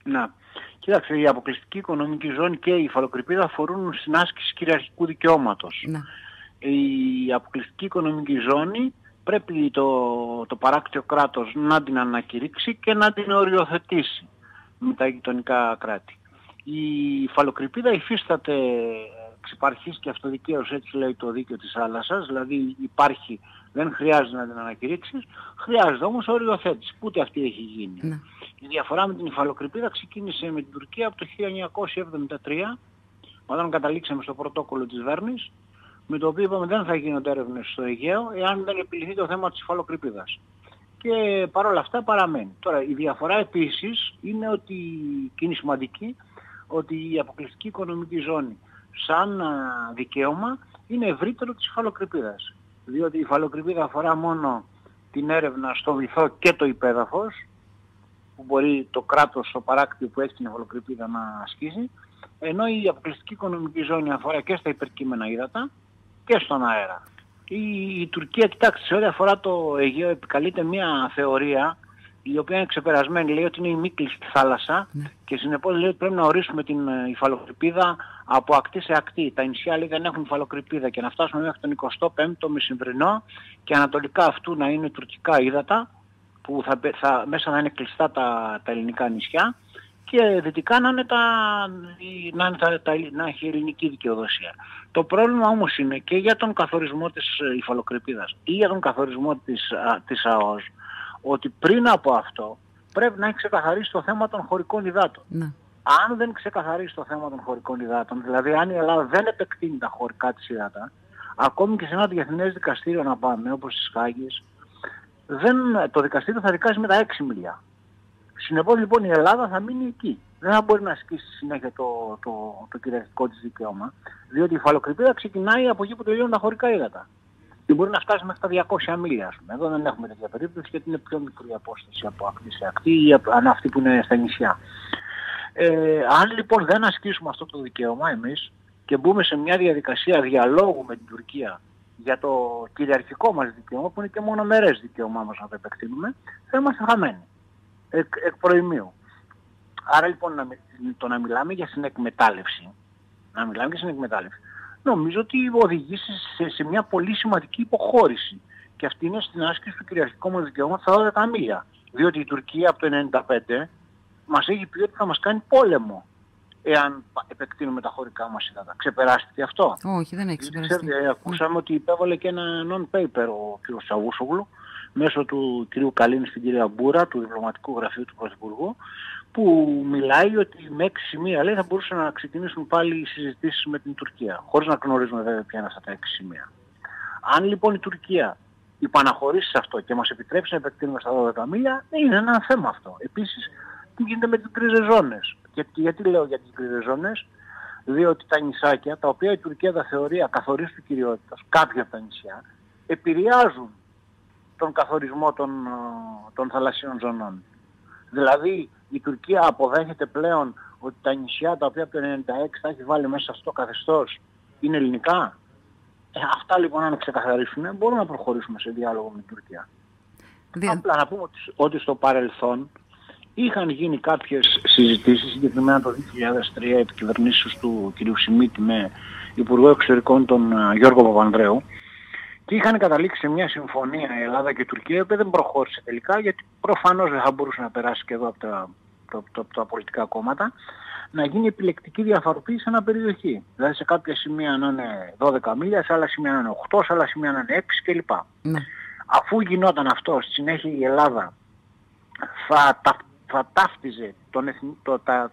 Να. Κοίταξε, η αποκλειστική οικονομική ζώνη και η υφαλοκρηπίδα αφορούν στην άσκηση κυριαρχικού δικαιώματος. Να. Η αποκλειστική οικονομική ζώνη πρέπει το παράκτιο κράτος να την ανακηρύξει και να την οριοθετήσει με τα γειτονικά κράτη. Η υφαλοκρηπίδα υφίσταται εξυπαρχής και αυτοδικαίως, έτσι λέει το δίκαιο της θάλασσας, δηλαδή υπάρχει, δεν χρειάζεται να την ανακηρύξεις, χρειάζεται όμως οριοθέτηση, που ούτε αυτή έχει γίνει. Ναι. Η διαφορά με την υφαλοκρηπίδα ξεκίνησε με την Τουρκία από το 1973, όταν καταλήξαμε στο πρωτόκολλο της Βέρνης, με το οποίο είπαμε δεν θα γίνονται έρευνες στο Αιγαίο εάν δεν επιληθεί το θέμα της υφαλοκρηπίδας. Και παρόλα αυτά παραμένει. Τώρα η διαφορά επίσης είναι ότι, και είναι σημαντική, ότι η αποκλειστική οικονομική ζώνη σαν δικαίωμα είναι ευρύτερο της υφαλοκρηπίδας. Διότι η υφαλοκρηπίδα αφορά μόνο την έρευνα στο βυθό και το υπέδαφος, που μπορεί το κράτος, το παράκτιο που έχει την υφαλοκρηπίδα να ασκήσει, ενώ η αποκλειστική οικονομική ζώνη αφορά και στα υπερκείμενα ύδατα και στον αέρα. Η Τουρκία, κοιτάξτε, σε ό,τι αφορά το Αιγαίο επικαλείται μια θεωρία η οποία είναι ξεπερασμένη. Λέει ότι είναι η μη κλειστή θάλασσα και συνεπώς λέει ότι πρέπει να ορίσουμε την υφαλοκρηπίδα από ακτή σε ακτή. Τα νησιά λέει δεν έχουν υφαλοκρηπίδα και να φτάσουμε μέχρι τον 25ο μεσημβρινό και ανατολικά αυτού να είναι τουρκικά ύδατα που μέσα να είναι κλειστά τα ελληνικά νησιά και δυτικά να έχει ελληνική δικαιοδοσία. Το πρόβλημα όμως είναι και για τον καθορισμό της υφαλοκρηπίδας ή για τον καθορισμό της ΑΟΣ, ότι πριν από αυτό πρέπει να έχει ξεκαθαρίσει το θέμα των χωρικών υδάτων. Ναι. Αν δεν ξεκαθαρίσει το θέμα των χωρικών υδάτων, δηλαδή αν η Ελλάδα δεν επεκτείνει τα χωρικά της υδάτα, ακόμη και σε ένα διεθνές δικαστήριο να πάμε, όπως στις Χάγες, το δικαστήριο θα δικάσει με τα 6 μιλιά. Συνεπώς λοιπόν η Ελλάδα θα μείνει εκεί. Δεν θα μπορεί να ασκήσει συνέχεια το κυριαρχικό της δικαίωμα, διότι η υφαλοκρηπίδα ξεκινάει από εκεί που τελειώνουν τα χωρικά ύδατα. Και μπορεί να φτάσει μέχρι τα 200 μίλια. Εδώ δεν έχουμε τέτοια περίπτωση γιατί είναι πιο μικρή απόσταση από ακτή σε ακτή ή από αυτή που είναι στα νησιά. Αν λοιπόν δεν ασκήσουμε αυτό το δικαίωμα εμείς και μπούμε σε μια διαδικασία διαλόγου με την Τουρκία για το κυριαρχικό μας δικαίωμα, που είναι και μονομερές δικαίωμά μας να το επεκτείνουμε, θα είμαστε χαμένοι εκ προημίου. Άρα λοιπόν να μιλάμε για συνεκμετάλλευση, νομίζω ότι οδηγεί σε μια πολύ σημαντική υποχώρηση. Και αυτή είναι στην άσκηση του κυριαρχικού μας δικαιώματος στα 12 μίλια. Διότι η Τουρκία από το 1995 μας έχει πει ότι θα μας κάνει πόλεμο εάν επεκτείνουμε τα χωρικά μας ύδατα. Ξεπεράστηκε αυτό? Όχι, δεν έχει ξεπεραστεί. Ακούσαμε ότι υπέβαλε και ένα non-paper ο κ. Τσαβούσογλου μέσω του κ. Καλίνη στην κυρία Μπούρα, του διπλωματικού γραφείου του Πρωθυπουργού, που μιλάει ότι με 6 σημεία λέει θα μπορούσαν να ξεκινήσουν πάλι οι συζητήσεις με την Τουρκία, χωρίς να γνωρίζουμε βέβαια ποια είναι αυτά τα 6 σημεία. Αν λοιπόν η Τουρκία υπαναχωρήσει σε αυτό και μας επιτρέψει να επεκτείνουμε στα 12 μίλια, είναι ένα θέμα αυτό. Επίσης, τι γίνεται με τις γκρίζες ζώνες? Και γιατί λέω για τις γκρίζες ζώνες? Διότι τα νησάκια, τα οποία η Τουρκία τα θεωρεί ακαθορίστου κυριότητας, κάποια από τα νησιά, επηρεάζουν τον καθορισμό των θαλασσίων ζωνών. Δηλαδή η Τουρκία αποδέχεται πλέον ότι τα νησιά τα οποία από το 1996 θα έχει βάλει μέσα στο καθεστώς είναι ελληνικά. Αυτά λοιπόν αν ξεκαθαρίσουν μπορούμε να προχωρήσουμε σε διάλογο με την Τουρκία. Απλά να πούμε ότι στο παρελθόν είχαν γίνει κάποιες συζητήσεις, συγκεκριμένα το 2003 επί κυβερνήσεως του κ. Σιμίτη με Υπουργό Εξωτερικών τον Γιώργο Παπανδρέου, και είχαν καταλήξει σε μια συμφωνία η Ελλάδα και η Τουρκία, που δεν προχώρησε τελικά, γιατί προφανώς δεν θα μπορούσε να περάσει και εδώ από τα πολιτικά κόμματα, να γίνει επιλεκτική διαφοροποίηση ανά περιοχή. Δηλαδή σε κάποια σημεία να είναι 12 μίλια, σε άλλα σημεία να είναι 8, σε άλλα σημεία να είναι 6 κλπ. Ναι. Αφού γινόταν αυτό, στη συνέχεια η Ελλάδα θα ταύτιζε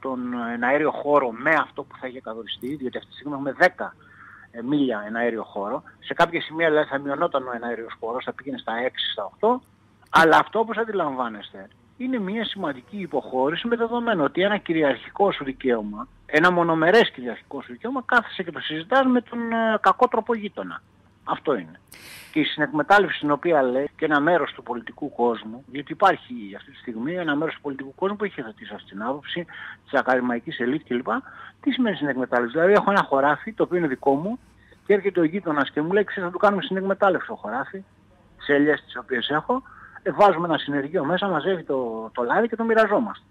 τον εναέριο χώρο με αυτό που θα είχε καθοριστεί, διότι αυτή τη στιγμή έχουμε 10 μίλια εναέριο χώρο. Σε κάποια σημεία δηλαδή θα μειωνόταν ο εναέριος χώρος, θα πήγαινε στα 6, στα 8, αλλά αυτό όπως αντιλαμβάνεστε είναι μια σημαντική υποχώρηση, με δεδομένο ότι ένα κυριαρχικό σου δικαίωμα, ένα μονομερές κυριαρχικό σου δικαίωμα, κάθεσαι και το συζητάς με τον κακό τρόπο γείτονα. Αυτό είναι. Και η συνεκμετάλλευση στην οποία λέει και ένα μέρος του πολιτικού κόσμου, γιατί υπάρχει αυτή τη στιγμή ένα μέρος του πολιτικού κόσμου που έχει θετήσει αυτή την άποψη, της ακαδημαϊκής ελίτ κλπ. Τι σημαίνει συνεκμετάλλευση? Δηλαδή έχω ένα χωράφι το οποίο είναι δικό μου και έρχεται ο γείτονας και μου λέει ξέρεις, θα του κάνουμε συνεκμετάλλευση στο χωράφι, σε ελιές τις οποίες έχω, βάζουμε ένα συνεργείο μέσα, μαζεύει το λάδι και το μοιραζόμαστε.